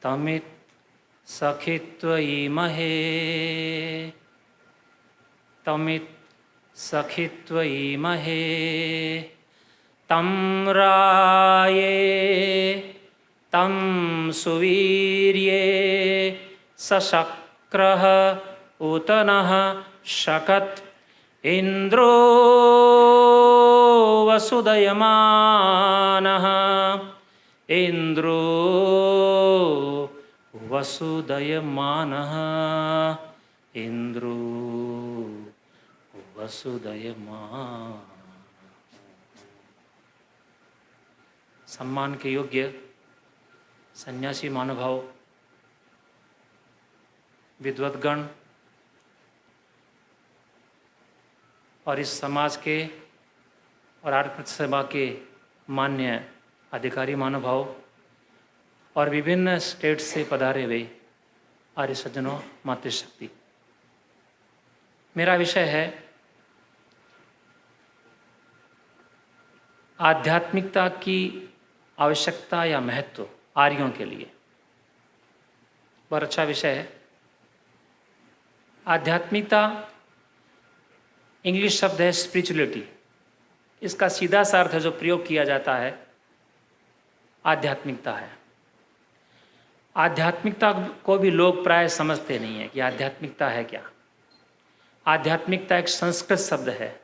तमित् सखित्वयीमहे तमित् सखित्वयीमहे तं राये तं सुवीर्ये सशक्रः उतनः शकत् इन्द्रो वसुदयमानः इन्द्रो वसुदयमानः इन्द्रो वसुदयमान। सम्मान के योग्य सन्यासी महानुभाव, विद्वद्गण और इस समाज के और आर्थिक सेवा के मान्य अधिकारी महानुभाव और विभिन्न स्टेट से पधारे हुए आर्य सज्जनों, मातृशक्ति। मेरा विषय है आध्यात्मिकता की आवश्यकता या महत्व आर्यों के लिए। बहुत अच्छा विषय है। आध्यात्मिकता इंग्लिश शब्द है स्पिरिचुअलिटी। इसका सीधा सा अर्थ जो प्रयोग किया जाता है आध्यात्मिकता है। आध्यात्मिकता को भी लोग प्राय समझते नहीं है कि आध्यात्मिकता है क्या। आध्यात्मिकता एक संस्कृत शब्द है।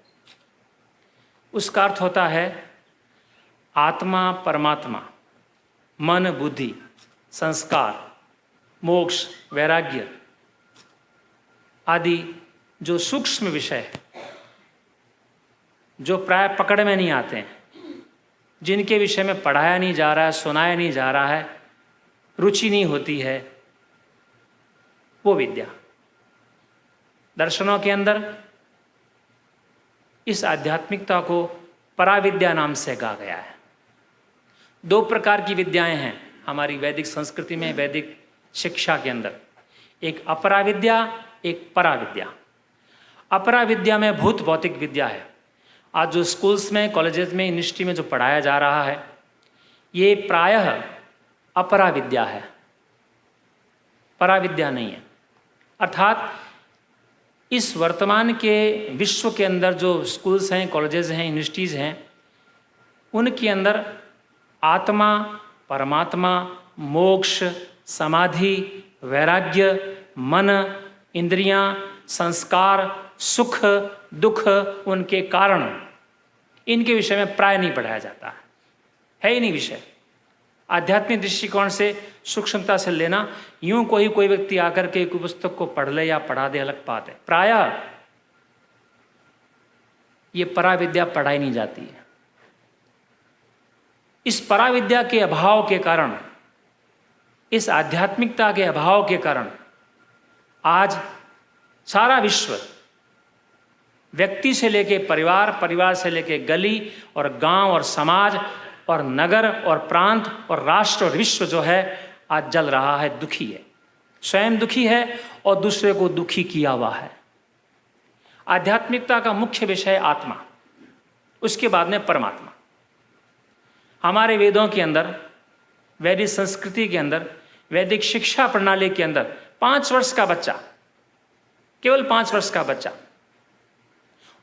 उसका अर्थ होता है आत्मा, परमात्मा, मन, बुद्धि, संस्कार, मोक्ष, वैराग्य आदि जो सूक्ष्म विषय है, जो प्राय पकड़ में नहीं आते हैं, जिनके विषय में पढ़ाया नहीं जा रहा है, सुनाया नहीं जा रहा है, रुचि नहीं होती है, वो विद्या। दर्शनों के अंदर इस आध्यात्मिकता को पराविद्या नाम से कहा गया है। दो प्रकार की विद्याएं हैं हमारी वैदिक संस्कृति में, वैदिक शिक्षा के अंदर। एक अपराविद्या, एक पराविद्या। अपराविद्या में भूत भौतिक विद्या है। आज जो स्कूल्स में, कॉलेजेस में, यूनिवर्सिटी में जो पढ़ाया जा रहा है, ये प्रायः अपराविद्या है, पराविद्या नहीं है। अर्थात इस वर्तमान के विश्व के अंदर जो स्कूल्स हैं, कॉलेजेस हैं, यूनिवर्सिटीज़ हैं, उनके अंदर आत्मा, परमात्मा, मोक्ष, समाधि, वैराग्य, मन, इंद्रियां, संस्कार, सुख, दुख, उनके कारण, इनके विषय में प्राय नहीं पढ़ाया जाता है ही नहीं विषय। आध्यात्मिक दृष्टिकोण से सूक्ष्मता से लेना, यूं कोई व्यक्ति आकर के कोई पुस्तक को पढ़ ले या पढ़ा दे, अलग बात है। प्रायः ये पराविद्या पढ़ाई नहीं जाती है। इस पराविद्या के अभाव के कारण, इस आध्यात्मिकता के अभाव के कारण आज सारा विश्व, व्यक्ति से लेके परिवार, परिवार से लेके गली और गांव और समाज और नगर और प्रांत और राष्ट्र और विश्व जो है आज जल रहा है, दुखी है। स्वयं दुखी है और दूसरे को दुखी किया हुआ है। आध्यात्मिकता का मुख्य विषय आत्मा, उसके बाद में परमात्मा। हमारे वेदों के अंदर, वैदिक संस्कृति के अंदर, वैदिक शिक्षा प्रणाली के अंदर 5 वर्ष का बच्चा, केवल 5 वर्ष का बच्चा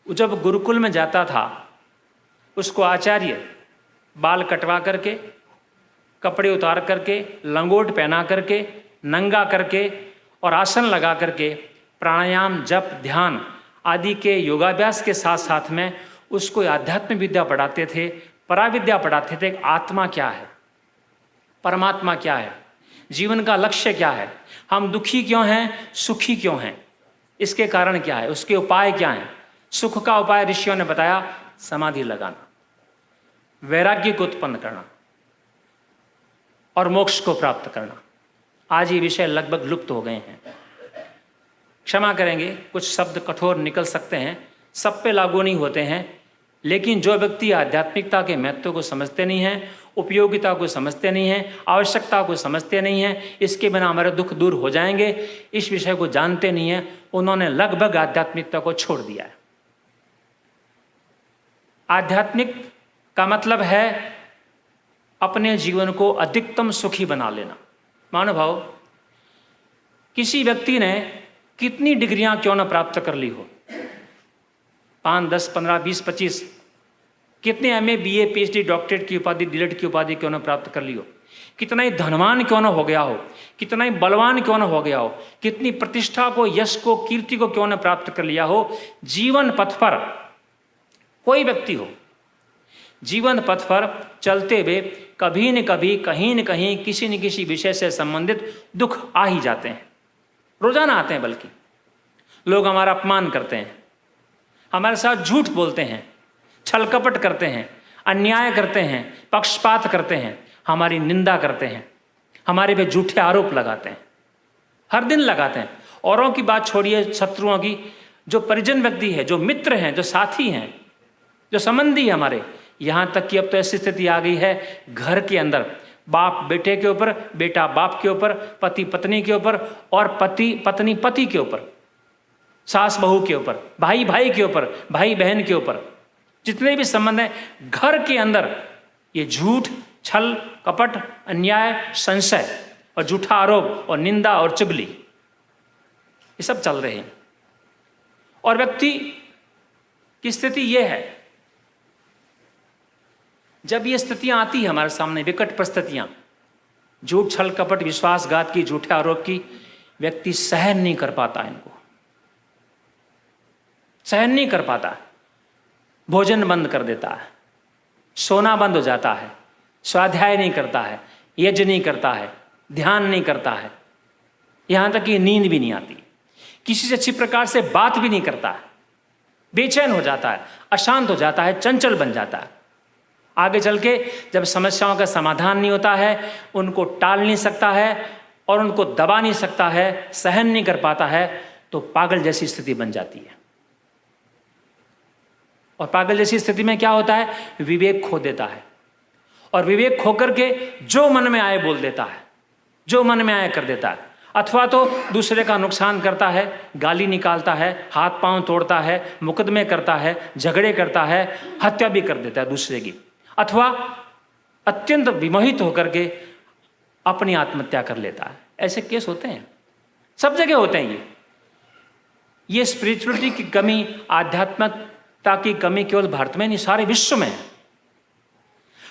जब गुरुकुल में जाता था, उसको आचार्य बाल कटवा करके, कपड़े उतार करके, लंगोट पहना करके, नंगा करके और आसन लगा करके प्राणायाम, जप, ध्यान आदि के योगाभ्यास के साथ साथ में उसको आध्यात्मिक विद्या पढ़ाते थे, पराविद्या पढ़ाते थे। आत्मा क्या है, परमात्मा क्या है, जीवन का लक्ष्य क्या है, हम दुखी क्यों हैं, सुखी क्यों हैं, इसके कारण क्या है, उसके उपाय क्या हैं। सुख का उपाय ऋषियों ने बताया, समाधि लगाना, वैराग्य को उत्पन्न करना और मोक्ष को प्राप्त करना। आज ये विषय लगभग लुप्त हो गए हैं। क्षमा करेंगे, कुछ शब्द कठोर निकल सकते हैं, सब पे लागू नहीं होते हैं, लेकिन जो व्यक्ति आध्यात्मिकता के महत्व को समझते नहीं हैं, उपयोगिता को समझते नहीं हैं, आवश्यकता को समझते नहीं हैं, इसके बिना हमारे दुख दूर हो जाएंगे, इस विषय को जानते नहीं हैं, उन्होंने लगभग आध्यात्मिकता को छोड़ दिया है। आध्यात्मिक का मतलब है अपने जीवन को अधिकतम सुखी बना लेना, महानुभाव, किसी व्यक्ति ने कितनी डिग्रियां क्यों न प्राप्त कर ली हो, 5, 10, 15, 20, 25, कितने MA, BA, PhD, डॉक्टरेट की उपाधि, DLED की उपाधि क्यों न प्राप्त कर ली हो, कितना ही धनवान क्यों न हो गया हो, कितना ही बलवान क्यों न हो गया हो, कितनी प्रतिष्ठा को, यश को, कीर्ति को क्यों न प्राप्त कर लिया हो, जीवन पथ पर कोई व्यक्ति हो, जीवन पथ पर चलते हुए कभी न कभी, कहीं न कहीं, किसी न किसी विषय से संबंधित दुख आ ही जाते हैं, रोजाना आते हैं। बल्कि लोग हमारा अपमान करते हैं, हमारे साथ झूठ बोलते हैं, छल कपट करते हैं, अन्याय करते हैं, पक्षपात करते हैं, हमारी निंदा करते हैं, हमारे पे झूठे आरोप लगाते हैं, हर दिन लगाते हैं। औरों की बात छोड़िए, शत्रुओं की, जो परिजन व्यक्ति है, जो मित्र हैं, जो साथी हैं, जो संबंधी हमारे, यहाँ तक कि अब तो ऐसी स्थिति आ गई है घर के अंदर बाप बेटे के ऊपर, बेटा बाप के ऊपर, पति पत्नी के ऊपर, और पति पत्नी पति के ऊपर, सास बहू के ऊपर, भाई भाई के ऊपर, भाई बहन के ऊपर, जितने भी संबंध हैं घर के अंदर, ये झूठ, छल कपट, अन्याय, संशय और झूठा आरोप और निंदा और चुगली, ये सब चल रहे हैं। और व्यक्ति की स्थिति ये है, जब ये स्थितियां आती है हमारे सामने, विकट परिस्थितियां, झूठ, छल कपट, विश्वासघात की, झूठे आरोप की, व्यक्ति सहन नहीं कर पाता, इनको सहन नहीं कर पाता, भोजन बंद कर देता है, सोना बंद हो जाता है, स्वाध्याय नहीं करता है, यज्ञ नहीं करता है, ध्यान नहीं करता है, यहां तक कि नींद भी नहीं आती, किसी से अच्छी प्रकार से बात भी नहीं करता है, बेचैन हो जाता है, अशांत हो जाता है, चंचल बन जाता है। आगे चल के जब समस्याओं का समाधान नहीं होता है, उनको टाल नहीं सकता है और उनको दबा नहीं सकता है, सहन नहीं कर पाता है, तो पागल जैसी स्थिति बन जाती है। और पागल जैसी स्थिति में क्या होता है, विवेक खो देता है, और विवेक खो करके जो मन में आए बोल देता है, जो मन में आए कर देता है, अथवा तो दूसरे का नुकसान करता है, गाली निकालता है, हाथ पांव तोड़ता है, मुकदमे करता है, झगड़े करता है, हत्या भी कर देता है दूसरे की, अथवा अत्यंत विमोहित होकर के अपनी आत्महत्या कर लेता है। ऐसे केस होते हैं, सब जगह होते हैं। ये स्पिरिचुअलिटी की कमी, आध्यात्मिकता की कमी केवल भारत में नहीं, सारे विश्व में है।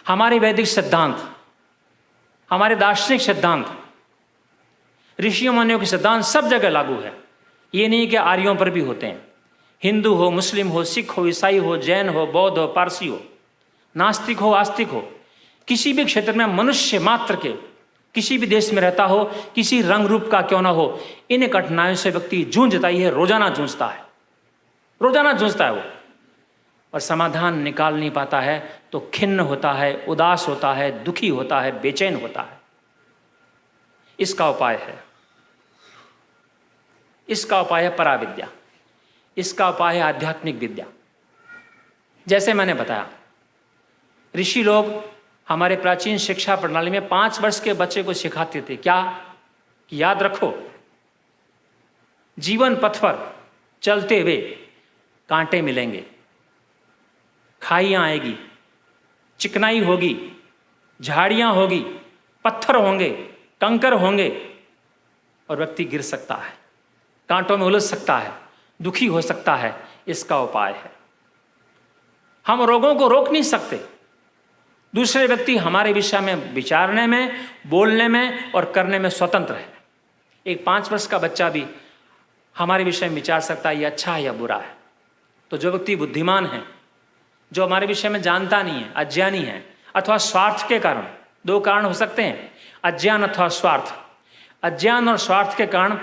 हमारे वैदिक सिद्धांत, हमारे दार्शनिक सिद्धांत, ऋषियों मुनियों के सिद्धांत सब जगह लागू है। ये नहीं कि आर्यों पर भी होते हैं, हिंदू हो, मुस्लिम हो, सिख हो, ईसाई हो, जैन हो, बौद्ध हो, पारसी हो, नास्तिक हो, आस्तिक हो, किसी भी क्षेत्र में मनुष्य मात्र के, किसी भी देश में रहता हो, किसी रंग रूप का क्यों ना हो, इन कठिनाइयों से व्यक्ति जूझता ही है, रोजाना जूझता है, रोजाना जूझता है वो, और समाधान निकाल नहीं पाता है तो खिन्न होता है, उदास होता है, दुखी होता है, बेचैन होता है। इसका उपाय है, इसका उपाय है पराविद्या, इसका उपाय है आध्यात्मिक विद्या। जैसे मैंने बताया, ऋषि लोग हमारे प्राचीन शिक्षा प्रणाली में 5 वर्ष के बच्चे को सिखाते थे क्या, कि याद रखो, जीवन पथ पर चलते हुए कांटे मिलेंगे, खाइयां आएगी, चिकनाई होगी, झाड़ियां होगी, पत्थर होंगे, कंकर होंगे, और व्यक्ति गिर सकता है, कांटों में उलझ सकता है, दुखी हो सकता है। इसका उपाय है, हम रोगों को रोक नहीं सकते, दूसरे व्यक्ति हमारे विषय में विचारने में, बोलने में और करने में स्वतंत्र है। एक 5 वर्ष का बच्चा भी हमारे विषय में विचार सकता है, ये अच्छा है या बुरा है। तो जो व्यक्ति बुद्धिमान है, जो हमारे विषय में जानता नहीं है, अज्ञानी है, अथवा स्वार्थ के कारण, 2 कारण हो सकते हैं, अज्ञान अथवा स्वार्थ। अज्ञान और स्वार्थ के कारण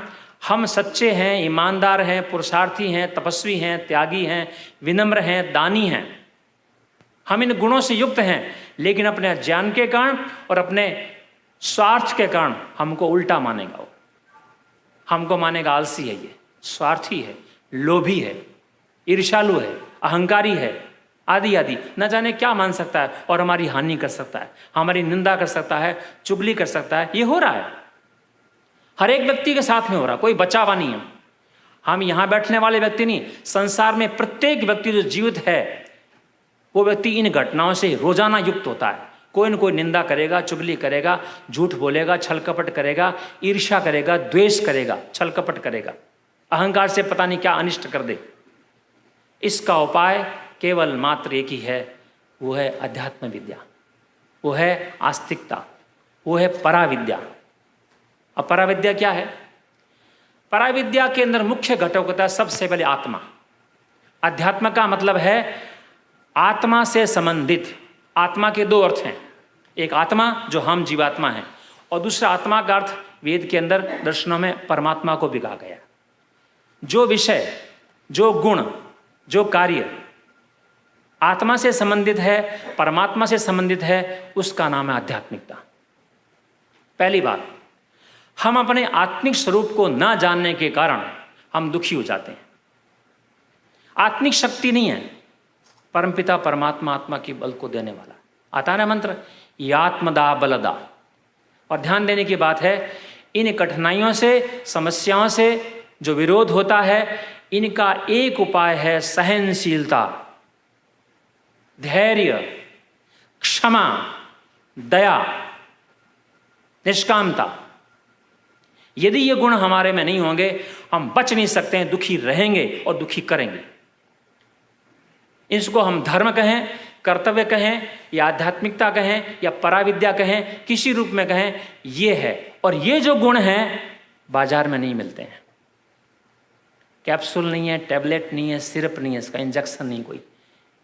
हम सच्चे हैं, ईमानदार हैं, पुरुषार्थी हैं, तपस्वी हैं, त्यागी हैं, विनम्र हैं, दानी हैं, हम इन गुणों से युक्त हैं, लेकिन अपने अज्ञान के कारण और अपने स्वार्थ के कारण हमको उल्टा मानेगा वो, हमको मानेगा आलसी है, ये स्वार्थी है, लोभी है, ईर्ष्यालु है, अहंकारी है, आदि आदि, न जाने क्या मान सकता है, और हमारी हानि कर सकता है, हमारी निंदा कर सकता है, चुगली कर सकता है। ये हो रहा है, हर एक व्यक्ति के साथ में हो रहा, कोई बचा हुआ नहीं है। हम यहाँ बैठने वाले व्यक्ति नहीं, संसार में प्रत्येक व्यक्ति जो जीवित है वो व्यक्ति इन घटनाओं से रोजाना युक्त होता है, कोई न कोई निंदा करेगा, चुगली करेगा, झूठ बोलेगा, छल कपट करेगा, ईर्ष्या करेगा, द्वेष करेगा, छल कपट करेगा, अहंकार से पता नहीं क्या अनिष्ट कर दे। इसका उपाय केवल मात्र एक ही है, वो है अध्यात्म विद्या, वो है आस्तिकता, वो है पराविद्या। अब पराविद्या क्या है? पराविद्या के अंदर मुख्य घटक होता है सबसे पहले आत्मा। अध्यात्म का मतलब है आत्मा से संबंधित। आत्मा के दो अर्थ हैं, एक आत्मा जो हम जीवात्मा हैं, और दूसरा आत्मा का अर्थ वेद के अंदर दर्शनों में परमात्मा को भी कहा गया। जो विषय, जो गुण, जो कार्य आत्मा से संबंधित है, परमात्मा से संबंधित है, उसका नाम है आध्यात्मिकता। पहली बात, हम अपने आत्मिक स्वरूप को ना जानने के कारण हम दुखी हो जाते हैं। आत्मिक शक्ति नहीं है, परमपिता परमात्मा आत्मा की बल को देने वाला। आता है मंत्र, यात्मदा बलदा। और ध्यान देने की बात है, इन कठिनाइयों से, समस्याओं से जो विरोध होता है, इनका एक उपाय है सहनशीलता, धैर्य, क्षमा, दया, निष्कामता। यदि ये गुण हमारे में नहीं होंगे, हम बच नहीं सकते हैं, दुखी रहेंगे और दुखी करेंगे। इसको हम धर्म कहें, कर्तव्य कहें, या आध्यात्मिकता कहें, या पराविद्या कहें, किसी रूप में कहें, ये है। और ये जो गुण हैं बाजार में नहीं मिलते हैं। कैप्सूल नहीं है, टैबलेट नहीं है, सिरप नहीं है, इसका इंजेक्शन नहीं।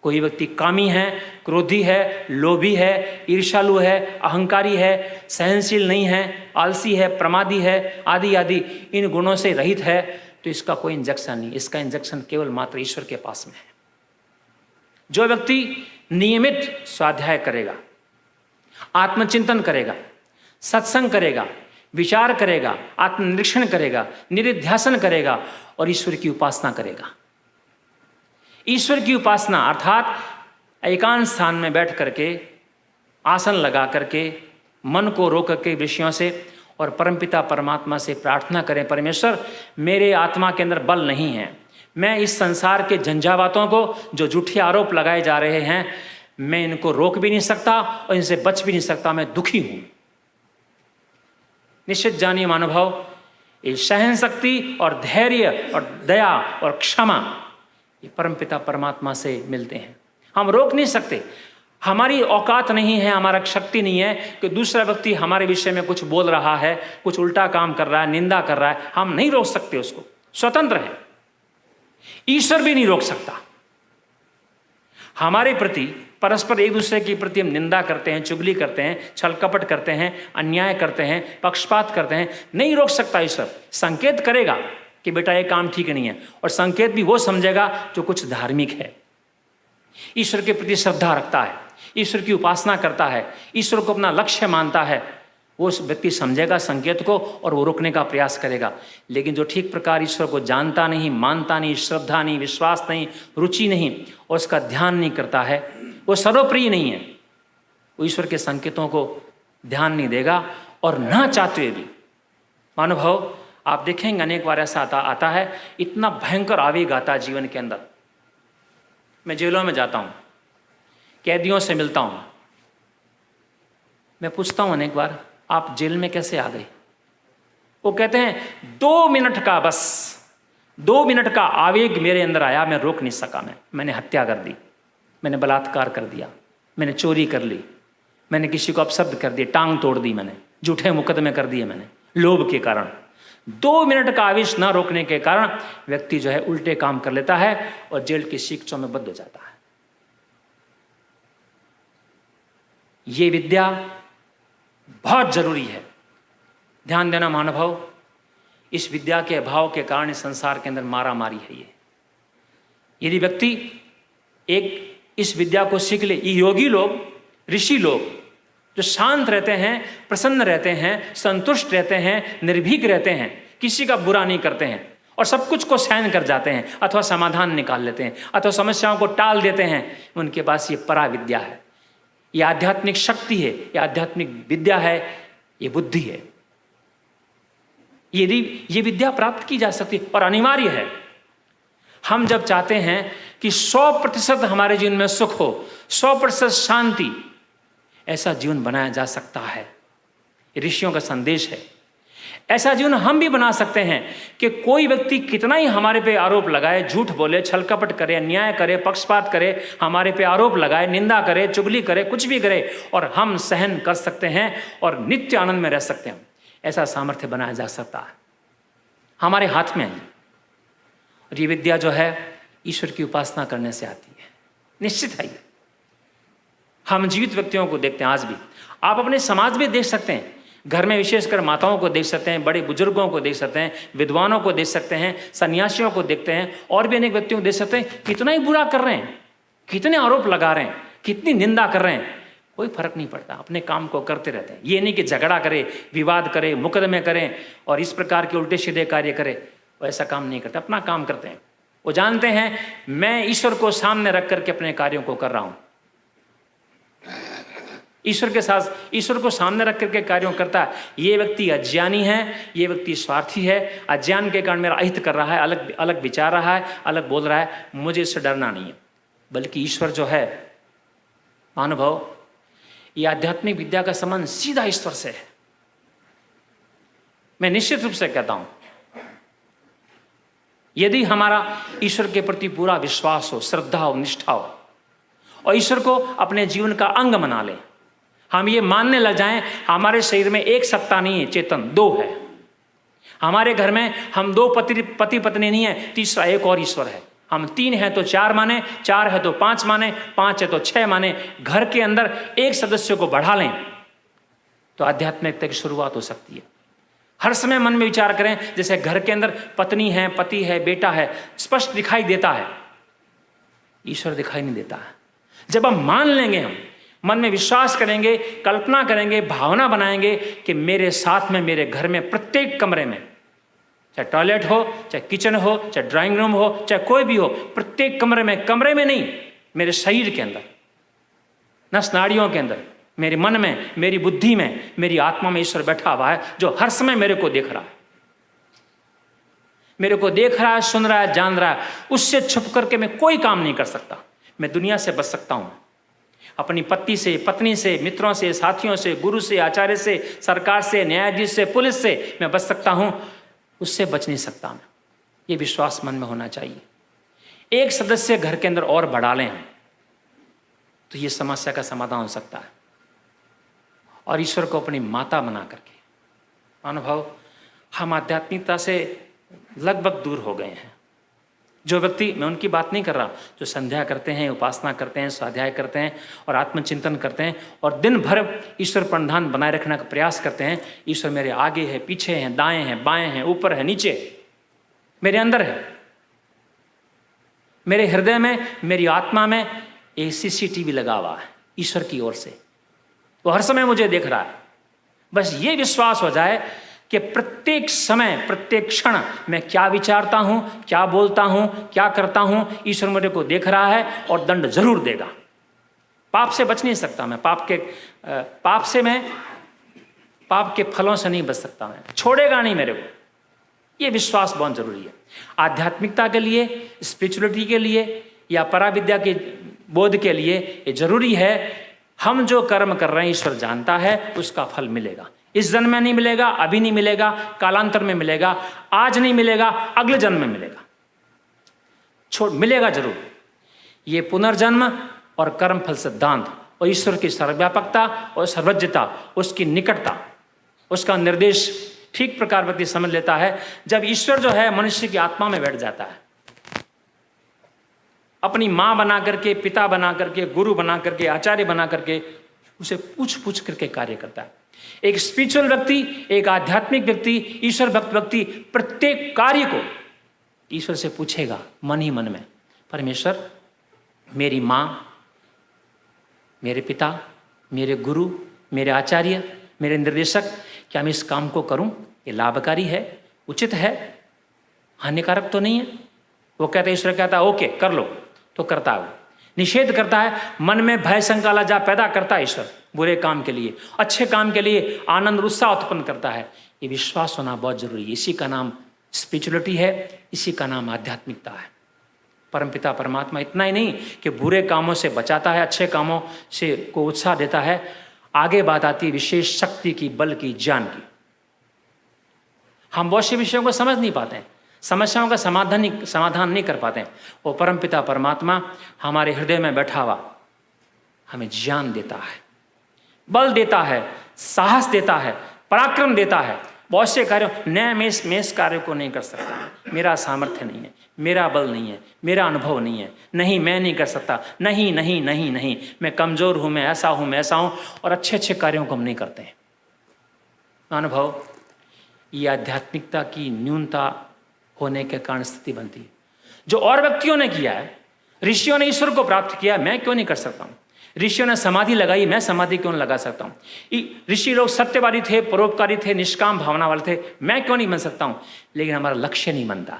कोई व्यक्ति कामी है, क्रोधी है, लोभी है, ईर्ष्यालु है, अहंकारी है, सहनशील नहीं है, आलसी है, प्रमादी है, आदि आदि इन गुणों से रहित है, तो इसका कोई इंजेक्शन नहीं। इसका इंजेक्शन केवल मात्र ईश्वर के पास में है। जो व्यक्ति नियमित स्वाध्याय करेगा, आत्मचिंतन करेगा, सत्संग करेगा, विचार करेगा, आत्मनिरीक्षण करेगा, निरिध्यासन करेगा और ईश्वर की उपासना करेगा। ईश्वर की उपासना अर्थात एकांत स्थान में बैठ करके, आसन लगा करके, मन को रोक करके विषयों से और परमपिता परमात्मा से प्रार्थना करें, परमेश्वर मेरे आत्मा के अंदर बल नहीं है, मैं इस संसार के झंझावातों को, जो झूठे आरोप लगाए जा रहे हैं, मैं इनको रोक भी नहीं सकता और इनसे बच भी नहीं सकता, मैं दुखी हूं। निश्चित जानिए महानुभाव, ये सहन शक्ति और धैर्य और दया और क्षमा ये परमपिता परमात्मा से मिलते हैं। हम रोक नहीं सकते, हमारी औकात नहीं है, हमारा शक्ति नहीं है कि दूसरा व्यक्ति हमारे विषय में कुछ बोल रहा है, कुछ उल्टा काम कर रहा है, निंदा कर रहा है, हम नहीं रोक सकते उसको। स्वतंत्र है, ईश्वर भी नहीं रोक सकता। हमारे प्रति परस्पर एक दूसरे के प्रति हम निंदा करते हैं, चुगली करते हैं, छल कपट करते हैं, अन्याय करते हैं, पक्षपात करते हैं, नहीं रोक सकता ईश्वर। संकेत करेगा कि बेटा ये काम ठीक नहीं है, और संकेत भी वो समझेगा जो कुछ धार्मिक है, ईश्वर के प्रति श्रद्धा रखता है, ईश्वर की उपासना करता है, ईश्वर को अपना लक्ष्य मानता है, वो व्यक्ति समझेगा संकेत को और वो रोकने का प्रयास करेगा। लेकिन जो ठीक प्रकार ईश्वर को जानता नहीं, मानता नहीं, श्रद्धा नहीं, विश्वास नहीं, रुचि नहीं और उसका ध्यान नहीं करता है, वो सर्वप्रिय नहीं है, वो ईश्वर के संकेतों को ध्यान नहीं देगा। और ना चाहते हुए भी महानुभाव आप देखेंगे अनेक बार ऐसा आता है, इतना भयंकर आवेग आता है जीवन के अंदर। मैं जेलों में जाता हूँ, कैदियों से मिलता हूँ, मैं पूछता हूँ अनेक बार आप जेल में कैसे आ गए? वो कहते हैं 2 मिनट का, बस 2 मिनट का आवेग मेरे अंदर आया, मैं रोक नहीं सका, मैंने हत्या कर दी, मैंने बलात्कार कर दिया, मैंने चोरी कर ली, मैंने किसी को अपशब्द कर दिया, टांग तोड़ दी, मैंने झूठे मुकदमे कर दिए, मैंने लोभ के कारण। 2 मिनट का आवेश ना रोकने के कारण व्यक्ति जो है उल्टे काम कर लेता है और जेल की शिक्षों में बद्ध हो जाता है। ये विद्या बहुत जरूरी है, ध्यान देना महानुभाव। इस विद्या के अभाव के कारण इस संसार के अंदर मारा मारी है। ये यदि व्यक्ति एक इस विद्या को सीख ले, ये योगी लोग, ऋषि लोग जो शांत रहते हैं, प्रसन्न रहते हैं, संतुष्ट रहते हैं, निर्भीक रहते हैं, किसी का बुरा नहीं करते हैं और सब कुछ को सहन कर जाते हैं अथवा समाधान निकाल लेते हैं अथवा समस्याओं को टाल देते हैं, उनके पास ये पराविद्या है, ये आध्यात्मिक शक्ति है, ये आध्यात्मिक विद्या है, ये बुद्धि है। यदि ये विद्या प्राप्त की जा सकती और अनिवार्य है। हम जब चाहते हैं कि 100% हमारे जीवन में सुख हो, 100% शांति, ऐसा जीवन बनाया जा सकता है। ये ऋषियों का संदेश है। ऐसा जीवन हम भी बना सकते हैं कि कोई व्यक्ति कितना ही हमारे पे आरोप लगाए, झूठ बोले, छल कपट करे, अन्याय करे, पक्षपात करे, हमारे पे आरोप लगाए, निंदा करे, चुगली करे, कुछ भी करे, और हम सहन कर सकते हैं और नित्य आनंद में रह सकते हैं। ऐसा सामर्थ्य बनाया जा सकता है, हमारे हाथ में है। और ये विद्या जो है ईश्वर की उपासना करने से आती है, निश्चित है। हम जीवित व्यक्तियों को देखते हैं आज भी, आप अपने समाज में देख सकते हैं, घर में विशेषकर माताओं को देख सकते हैं, बड़े बुजुर्गों को देख सकते हैं, विद्वानों को देख सकते हैं, सन्यासियों को देखते हैं, और भी अनेक व्यक्तियों को देख सकते हैं। कितना ही बुरा कर रहे हैं, कितने आरोप लगा रहे हैं, कितनी निंदा कर रहे हैं, कोई फर्क नहीं पड़ता, अपने काम को करते रहते हैं। ये नहीं कि झगड़ा करे, विवाद करे, मुकदमे करें और इस प्रकार के उल्टे सीधे कार्य करें, वो ऐसा काम नहीं करते, अपना काम करते हैं। वो जानते हैं मैं ईश्वर को सामने रख करके अपने कार्यों को कर रहा हूं। ईश्वर के साथ, ईश्वर को सामने रख करके कार्यों करता है। ये व्यक्ति अज्ञानी है, ये व्यक्ति स्वार्थी है, अज्ञान के कारण मेरा अहित कर रहा है, अलग अलग विचार रहा है, अलग बोल रहा है, मुझे इससे डरना नहीं है। बल्कि ईश्वर जो है अनुभव, ये आध्यात्मिक विद्या का संबंध सीधा ईश्वर से है। मैं निश्चित रूप से कहता हूं, यदि हमारा ईश्वर के प्रति पूरा विश्वास हो, श्रद्धा हो, निष्ठा हो, और ईश्वर को अपने जीवन का अंग बना ले, हम ये मानने लग जाएं हमारे शरीर में एक सत्ता नहीं है, चेतन दो है। हमारे घर में हम दो पति पत्नी नहीं है, तीसरा एक और ईश्वर है। हम 3 हैं तो 4 माने, 4 है तो 5 माने, 5 है तो 6 माने। घर के अंदर एक सदस्य को बढ़ा लें तो आध्यात्मिकता की शुरुआत हो सकती है। हर समय मन में विचार करें, जैसे घर के अंदर पत्नी है, पति है, बेटा है, स्पष्ट दिखाई देता है, ईश्वर दिखाई नहीं देता है। जब हम मान लेंगे, हम मन में विश्वास करेंगे, कल्पना करेंगे, भावना बनाएंगे कि मेरे साथ में, मेरे घर में प्रत्येक कमरे में, चाहे टॉयलेट हो, चाहे किचन हो, चाहे ड्राइंग रूम हो, चाहे कोई भी हो, प्रत्येक कमरे में नहीं, मेरे शरीर के अंदर, नस नाड़ियों के अंदर, मेरे मन में, मेरी बुद्धि में, मेरी आत्मा में ईश्वर बैठा हुआ है, जो हर समय मेरे को देख रहा है, मेरे को देख रहा है, सुन रहा है, जान रहा है। उससे छुप करके मैं कोई काम नहीं कर सकता। मैं दुनिया से बच सकता हूं, अपनी पति से, पत्नी से, मित्रों से, साथियों से, गुरु से, आचार्य से, सरकार से, न्यायाधीश से, पुलिस से मैं बच सकता हूं, उससे बच नहीं सकता मैं। ये विश्वास मन में होना चाहिए। एक सदस्य घर के अंदर और बढ़ा लें हम, तो ये समस्या का समाधान हो सकता है। और ईश्वर को अपनी माता बना करके, अनुभव, हम आध्यात्मिकता से लगभग दूर हो गए हैं। जो व्यक्ति, मैं उनकी बात नहीं कर रहा, जो संध्या करते हैं, उपासना करते हैं, स्वाध्याय करते हैं और आत्मचिंतन करते हैं और दिन भर ईश्वर पर ध्यान बनाए रखने का प्रयास करते हैं। ईश्वर मेरे आगे है, पीछे है, दाएं हैं, बाएं हैं, ऊपर है, नीचे, मेरे अंदर है, मेरे हृदय में, मेरी आत्मा में एक CCTV लगा हुआ है ईश्वर की ओर से। वो हर समय मुझे देख रहा है। बस ये विश्वास हो जाए कि प्रत्येक समय, प्रत्येक क्षण मैं क्या विचारता हूं, क्या बोलता हूं, क्या करता हूं, ईश्वर मेरे को देख रहा है और दंड जरूर देगा। पाप से बच नहीं सकता मैं, पाप के फलों से नहीं बच सकता मैं, छोड़ेगा नहीं मेरे को। ये विश्वास बहुत जरूरी है आध्यात्मिकता के लिए, स्पिरिचुअलिटी के लिए या पराविद्या के बोध के लिए। ये जरूरी है, हम जो कर्म कर रहे हैं ईश्वर जानता है, उसका फल मिलेगा। इस जन्म में नहीं मिलेगा, अभी नहीं मिलेगा, कालांतर में मिलेगा, आज नहीं मिलेगा, अगले जन्म में मिलेगा, मिलेगा जरूर। ये पुनर्जन्म और कर्म फल सिद्धांत और ईश्वर की सर्वव्यापकता और सर्वज्ञता, उसकी निकटता, उसका निर्देश ठीक प्रकार व्यक्ति समझ लेता है जब ईश्वर जो है मनुष्य की आत्मा में बैठ जाता है। अपनी मां बना करके, पिता बना करके, गुरु बना करके, आचार्य बना करके उसे पूछ करके कार्य करता है। एक स्पिरिचुअल व्यक्ति, एक आध्यात्मिक व्यक्ति, ईश्वर भक्त व्यक्ति प्रत्येक कार्य को ईश्वर से पूछेगा मन ही मन में, परमेश्वर, मेरी मां, मेरे पिता, मेरे गुरु, मेरे आचार्य, मेरे निर्देशक, क्या मैं इस काम को करूं? ये लाभकारी है, उचित है, हानिकारक तो नहीं है? वो कहता है, ईश्वर कहता है ओके कर लो, तो करता है। निषेध करता है, मन में भय शंका लज्जा पैदा करता है ईश्वर, बुरे काम के लिए, अच्छे काम के लिए आनंद उत्साह उत्पन्न करता है। ये विश्वास होना बहुत जरूरी है। इसी का नाम स्पिरिचुअलिटी है, इसी का नाम आध्यात्मिकता है। परमपिता परमात्मा इतना ही नहीं कि बुरे कामों से बचाता है, अच्छे कामों से को उत्साह देता है, आगे बात आती है विशेष शक्ति की, बल की, ज्ञान की। हम बहुत से विषयों को समझ नहीं पाते हैं, समस्याओं का समाधान नहीं कर पाते हैं। वो परमपिता परमात्मा हमारे हृदय में बैठा हुआ हमें ज्ञान देता है, बल देता है, साहस देता है, पराक्रम देता है। बहुत से कार्यों मैं इस कार्य को नहीं कर सकता, मेरा सामर्थ्य नहीं है, मेरा बल नहीं है, मेरा अनुभव नहीं है, नहीं मैं नहीं कर सकता, नहीं नहीं नहीं नहीं, मैं कमजोर हूं, मैं ऐसा हूं, मैं ऐसा हूं, और अच्छे अच्छे कार्यों को हम नहीं करते हैं। अनुभव ये आध्यात्मिकता की न्यूनता होने के कारण स्थिति बनती है। जो और व्यक्तियों ने किया है, ऋषियों ने ईश्वर को प्राप्त किया, मैं क्यों नहीं कर सकता हूं? ऋषियों ने समाधि लगाई, मैं समाधि क्यों नहीं लगा सकता हूं? ऋषि लोग सत्यवादी थे, परोपकारी थे, निष्काम भावना वाले थे, मैं क्यों नहीं बन सकता हूं? लेकिन हमारा लक्ष्य नहीं बनता।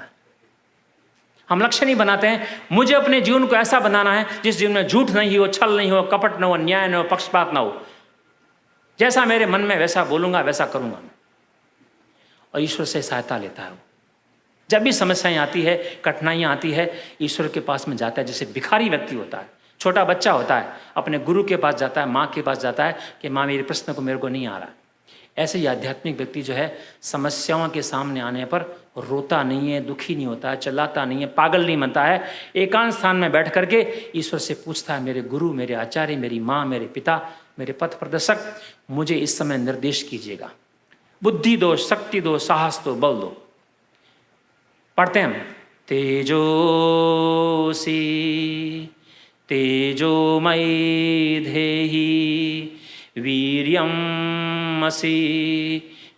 हम लक्ष्य नहीं बनाते हैं। मुझे अपने जीवन को ऐसा बनाना है जिस जीवन में झूठ नहीं हो, छल नहीं हो, कपट न हो, अन्याय न हो, पक्षपात न हो। जैसा मेरे मन में वैसा बोलूंगा, वैसा करूंगा मैं। और ईश्वर से सहायता लेता है। जब भी समस्याएं आती है, कठिनाइयां आती है, ईश्वर के पास में जाता है। जैसे भिखारी व्यक्ति होता है, छोटा बच्चा होता है, अपने गुरु के पास जाता है, माँ के पास जाता है कि माँ मेरे प्रश्न को मेरे को नहीं आ रहा। ऐसे ही आध्यात्मिक व्यक्ति जो है समस्याओं के सामने आने पर रोता नहीं है, दुखी नहीं होता है, चिल्लाता नहीं है, पागल नहीं बनता है। एकांत स्थान में बैठ करके ईश्वर से पूछता है, मेरे गुरु, मेरे आचार्य, मेरी माँ, मेरे पिता, मेरे पथ प्रदर्शक, मुझे इस समय निर्देश कीजिएगा, बुद्धि दो, शक्ति दो, साहस दो, बल दो। पढ़ते हैं हम, तेजोसी तेजोमयी धेहि वीर्यमसि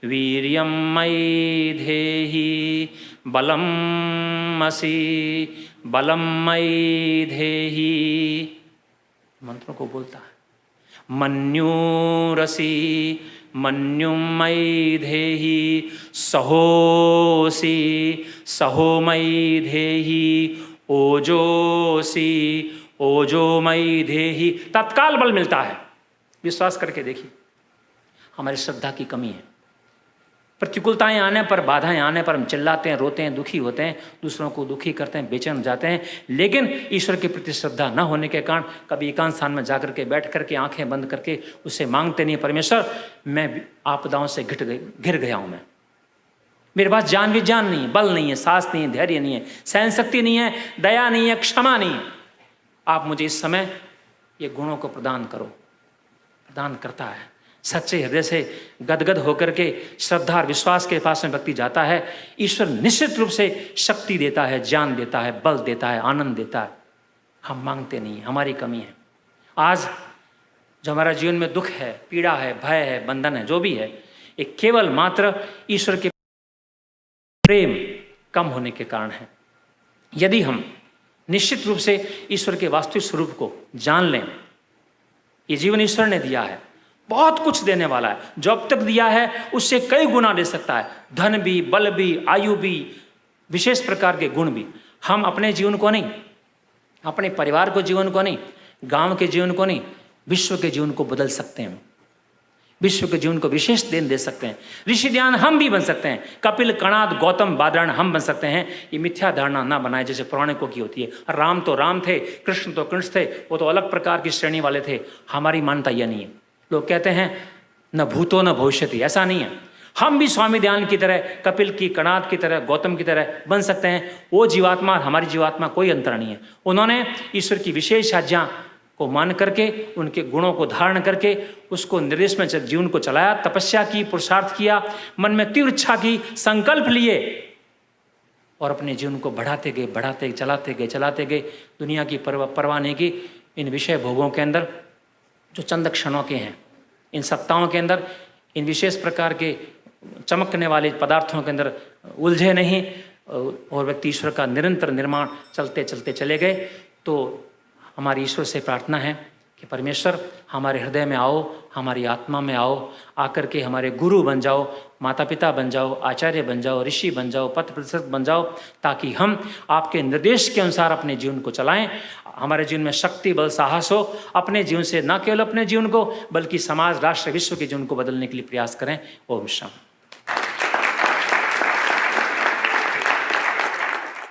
वीर्यमयी धेहि बलमसि बलमयी धेहि। मंत्रों को बोलता है। मन्युरसि मन्युमयी धेहि सहोसि सहोमयी धेहि ओजोसि ओजोमयी धेहि। तत्काल बल मिलता है। विश्वास करके देखिए, हमारी श्रद्धा की कमी है। प्रतिकूलताएं आने पर, बाधाएं आने पर हम चिल्लाते हैं, रोते हैं, दुखी होते हैं, दूसरों को दुखी करते हैं, बेचैन जाते हैं। लेकिन ईश्वर के प्रति श्रद्धा न होने के कारण कभी एकांत स्थान में जाकर के बैठ करके आंखें बंद करके उससे मांगते नहीं, परमेश्वर मैं आपदाओं से घिर गया हूं, मैं मेरे पास जान विज्ञान नहीं है, बल नहीं है, साहस नहीं है, धैर्य नहीं है, सहन शक्ति नहीं है, दया नहीं है, क्षमा नहीं है। आप मुझे इस समय ये गुणों को प्रदान करो। प्रदान करता है। सच्चे हृदय से गदगद होकर के श्रद्धा और विश्वास के पास में व्यक्ति जाता है, ईश्वर निश्चित रूप से शक्ति देता है, ज्ञान देता है, बल देता है, आनंद देता है। हम मांगते नहीं, हमारी कमी है। आज जो हमारा जीवन में दुख है, पीड़ा है, भय है, बंधन है, जो भी है, ये केवल मात्र ईश्वर के प्रेम कम होने के कारण है। यदि हम निश्चित रूप से ईश्वर के वास्तविक स्वरूप को जान लें, ये जीवन ईश्वर ने दिया है, बहुत कुछ देने वाला है, जो अब तक दिया है उससे कई गुना दे सकता है, धन भी, बल भी, आयु भी, विशेष प्रकार के गुण भी। हम अपने जीवन को नहीं, अपने परिवार को जीवन को नहीं, गांव के जीवन को नहीं, विश्व के जीवन को बदल सकते हैं। विश्व के जीवन को विशेष देन दे सकते हैं। ऋषि ध्यान हम भी बन सकते हैं। कपिल, कणाद, गौतम, बादरायण हम बन सकते हैं। ये मिथ्या धारणा ना बनाए जैसे पौराणिकों की होती है। राम तो राम थे, कृष्ण तो कृष्ण थे, वो तो अलग प्रकार की श्रेणी वाले थे। हमारी मान्यता यह नहीं है। लोग कहते हैं न भूतो न भविष्यति, ऐसा नहीं है। हम भी स्वामी दयानंद की तरह, कपिल की, कणाद की तरह, गौतम की तरह बन सकते हैं। वो जीवात्मा और हमारी जीवात्मा कोई अंतर नहीं है। उन्होंने ईश्वर की विशेष आज्ञा को मान करके, उनके गुणों को धारण करके उसको निर्देश में जीवन को चलाया, तपस्या की, पुरुषार्थ किया, मन में तीव्र इच्छा की, संकल्प लिए और अपने जीवन को बढ़ाते गए, बढ़ाते चलाते गए। दुनिया की परवाह नहीं की। इन विषय भोगों के अंदर जो चंद क्षणों के हैं, इन सत्ताओं के अंदर, इन विशेष प्रकार के चमकने वाले पदार्थों के अंदर उलझे नहीं और व्यक्ति ईश्वर का निरंतर निर्माण चलते चलते चले गए। तो हमारी ईश्वर से प्रार्थना है कि परमेश्वर हमारे हृदय में आओ, हमारी आत्मा में आओ, आकर के हमारे गुरु बन जाओ, माता पिता बन जाओ, आचार्य बन जाओ, ऋषि बन जाओ, पथ प्रदर्शक बन जाओ, ताकि हम आपके निर्देश के अनुसार अपने जीवन को चलाएं। हमारे जीवन में शक्ति, बल, साहस हो। अपने जीवन से न केवल अपने जीवन को बल्कि समाज, राष्ट्र, विश्व के जीवन को बदलने के लिए प्रयास करें। ओम शांति।